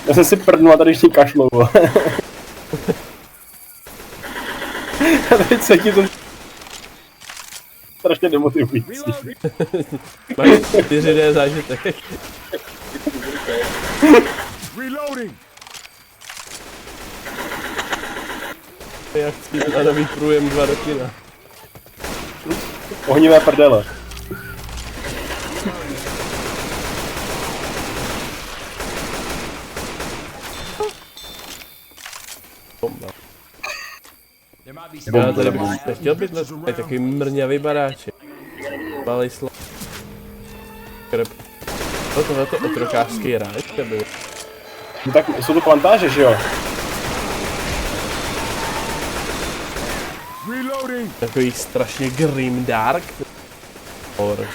Já jsem si prdnul a tady ještě kašlou. A teď se ti to strašně demotivující. Máš 4D zážitek. Jak chci na nový průjem 2 do kina. Ohnivé prdele. Já tady bych nechtěl být na takový mrňavý baráček. Malej slov. Krb. Tohleto otrokářský ráj, nebo? No tak jsou to plantáže, že jo? Takový strašně grim dark. Horror.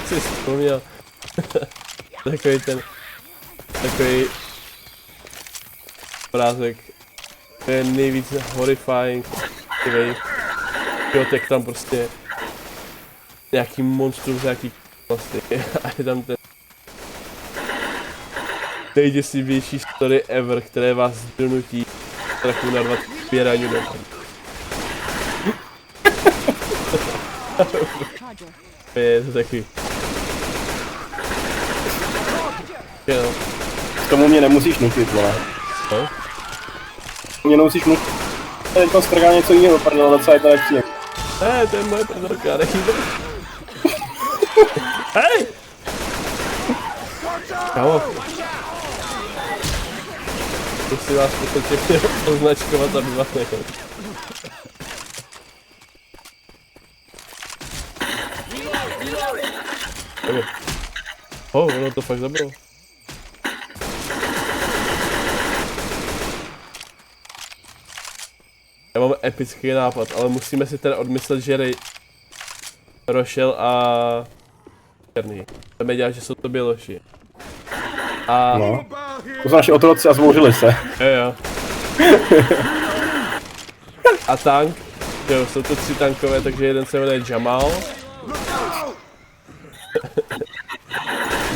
Si vzpomněl. Takový obrázek, to je nejvíc horrifying, tak tam prostě nějaký monstrum z nějaký vlastně a je tam ten nejděsivější story ever, které vás donutí strachu narvat pěraňu do toho. Je to taky. Jo. K tomu mě nemusíš nutit, vole. Co? Mě nemusíš nutit. Teď tam strká něco jiného, prdele, docela je to jak příjem. To je moje prdolka, nechýbe. Hej! Kámo. Musím vás potečně označkovat, aby vás nechal. Ono to fakt zabralo. Já mám epický nápad, ale musíme si teda odmyslet, že Rochelle a Černý. Chceme dělat, že jsou to běloši. A... No. To jsou naši otroci a zbouřili se. Jo. A tank. Jo, jsou to 3 tankové, takže jeden se jmenuje Jamal.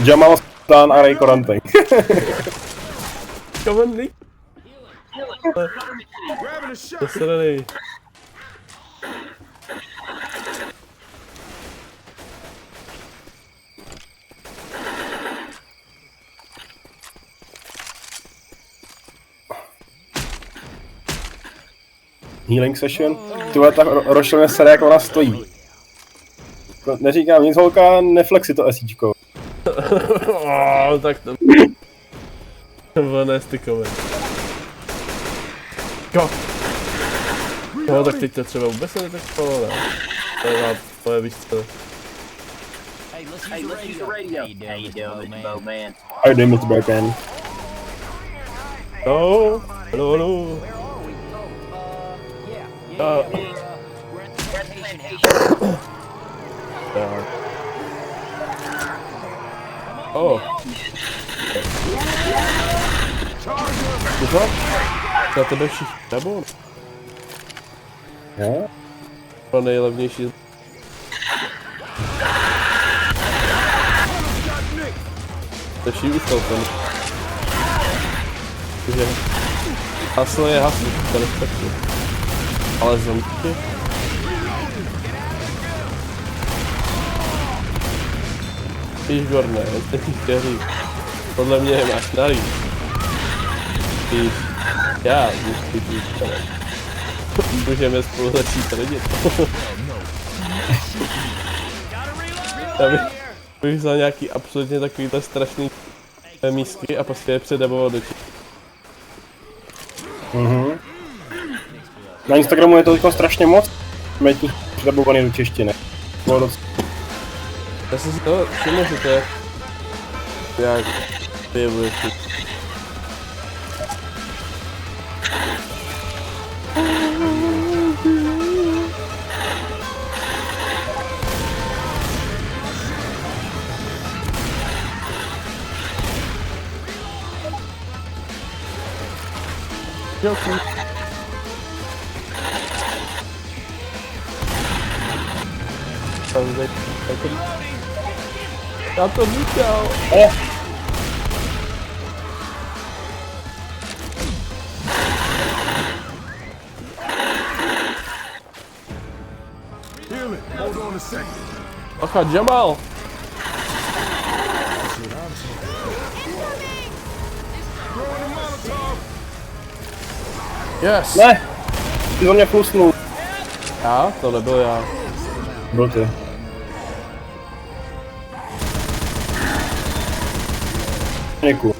Jamal, Stan a Ray Koranteng. Komandný. To se neví. Healing session. Tyhle ta Rochelle se jak ona stojí. Neříkám nic, holka, neflexi to esíčko. Tak to... To ne stykové. No tak teď to třeba vůbec se netextovalo, ne? To je víc co. Hey, let's use the radio. How you doing, Mr. Bowman? How you doing, Mr. Bowman? No, hello. Co? Za tebe všichni nebo? Jo? To nejlevnější. Lepší ústal ten. Takže haslo je haslo, to respektuji. Ale zombie? Výborné, teď chtěl říct. Podle mě máš nalít. Když já když můžeme spolu začít rodit. Já bych vzal nějaký absolutně takovýhle strašný místky a prostě je předaboval do těch. Na Instagramu je to teďko strašně moc. Máme tu předabovaný do češtiny. Já jsem si to všiml, že to je jak vyjevuje si. Já to říkal. Bacha, Jamal. Yes. Ne! Ty do mě plusnul. Já? To nebyl já. Byl ty. Niku.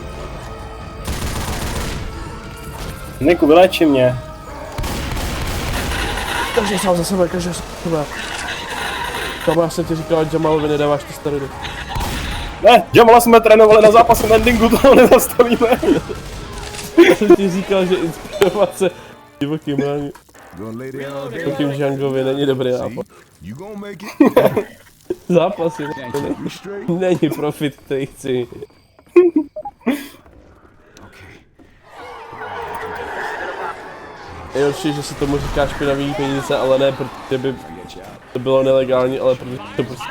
Niku, vyléči mě. Každý sám za sebe, každý sám za sebe. Kámo, já jsem ti říkal, Jamalovi nedáváš ty steroidy. Ne, Jamala jsme trénovali na zápasu mendingu, toho nezastavíme. Já jsem ti říkal, že inspirovat se divokým ráně. Divokým Djangovi není dobrý nápad. Zápasy, není profit, který chci. Je určitě, že se tomu říká špinavý peníze, ale ne protože by to bylo nelegální, ale protože to prostě...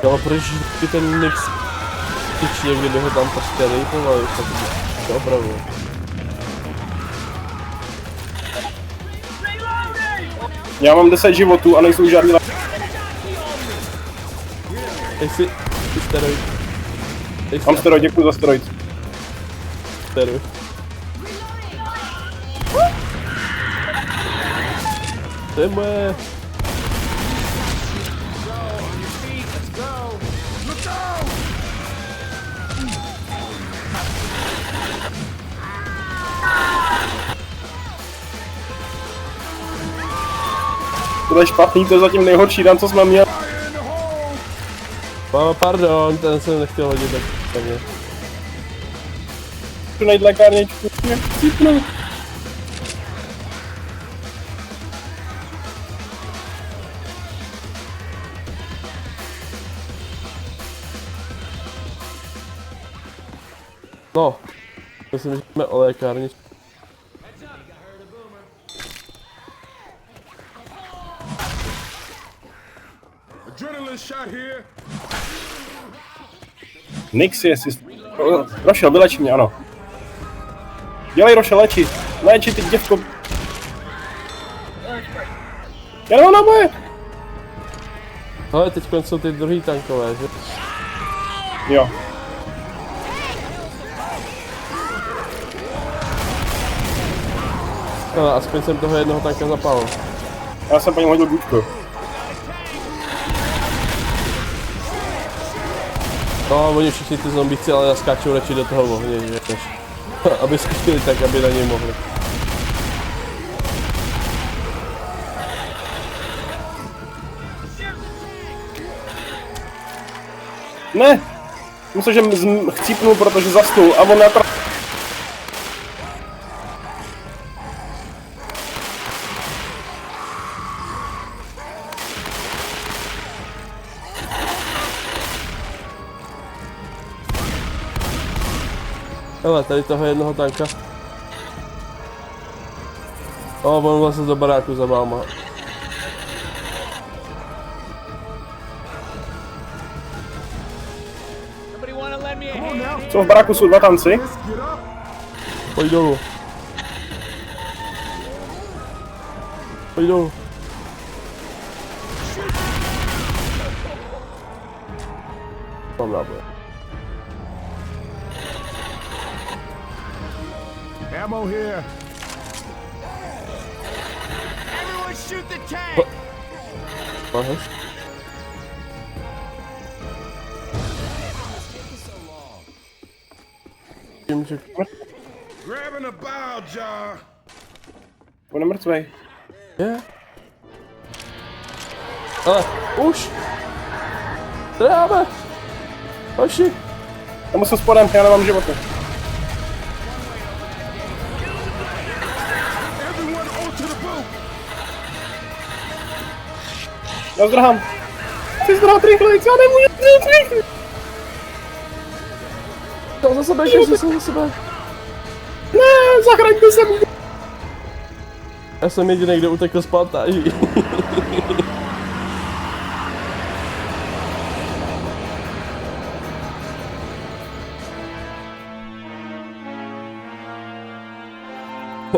Ale proč vždycky ten Nix tyčí, kdyby ho tam prostě nejpovali, to opravdu. Já mám 10 životů a nejsou žádný Jestli... Ty steroid. Mám steroid, děkuji za steroid. Steroid. To je moje... To je špatný, to je zatím nejhorší dan, co jsme měli. Pardon, ten jsem nechtěl hodit tak mě. Chci najít lékárničku, mě chcípnu. No, myslím, že jsme o lékárni. Nix je si... Rošel, vyleč mě, ano. Dělej, Rošel, léči. Léči, ty děvko. Já nemám náboje. Ale teď jsou ty druhý tankové, že? Jo. No, aspoň jsem toho jednoho tanka zapálil. Já jsem po něm hodil bučko. No, oni všichni ty zombíci ale naskáčou radši do toho ohně, že než aby zkusili tak, aby na něj mohli. Ne! Myslím, že chcípnul, protože zasnul a on jako... Hele, tady toho jednoho tanka. O, on vlastně do baráku za váma. Co v baráku jsou dva tanci? Pojď dolů. Pojď dolů. Mám náboje. Ammo here. Everyone shoot the tank! Máš? Tím, že... Grabbing a bow jar. On je mrtvej. Je. Ale, už! Dáme! Hoši! Já musím spodem, já nemám životy. Everyone onto the boat. Já zdrhám. Chci zdrhat rychlejc, já nemůžu zdrhat rychlejc. To za sebe, že jsem za sebe. Ne, zachraňte se mě. Já jsem jediný, kdo utekl z plantáží.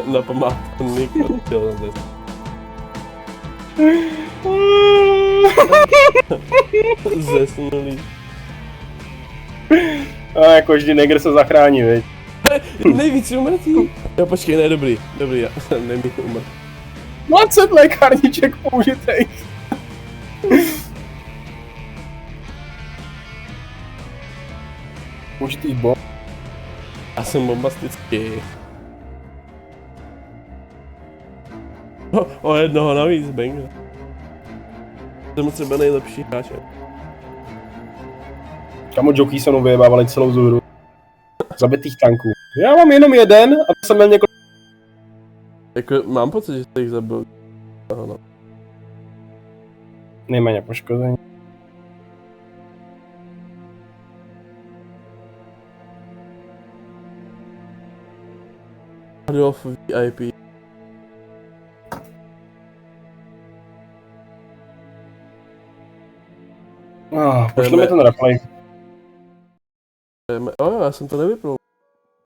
Na památku Niko chtěl na to. Zesnulý. A jako vždy negr se zachrání, viď? Nejvíc umrtí. Jo, počkej, ne, dobrý, já jsem nemít umrt. 20 lékárniček použitých. Použitý bomb. Já jsem bombastický. O jednoho navíc, bang. Jsem třeba nejlepší hráč. Kamo jockey se mnou vyjebávali celou zůru. Zabitých tanků. Já mám jenom jeden a to jsem měl několik... Jako, mám pocit, že jste jich zabil. Aha, no. Nejméně poškození. Adolf VIP. Pošli mi ten replay. Jo, já jsem to nevypnul.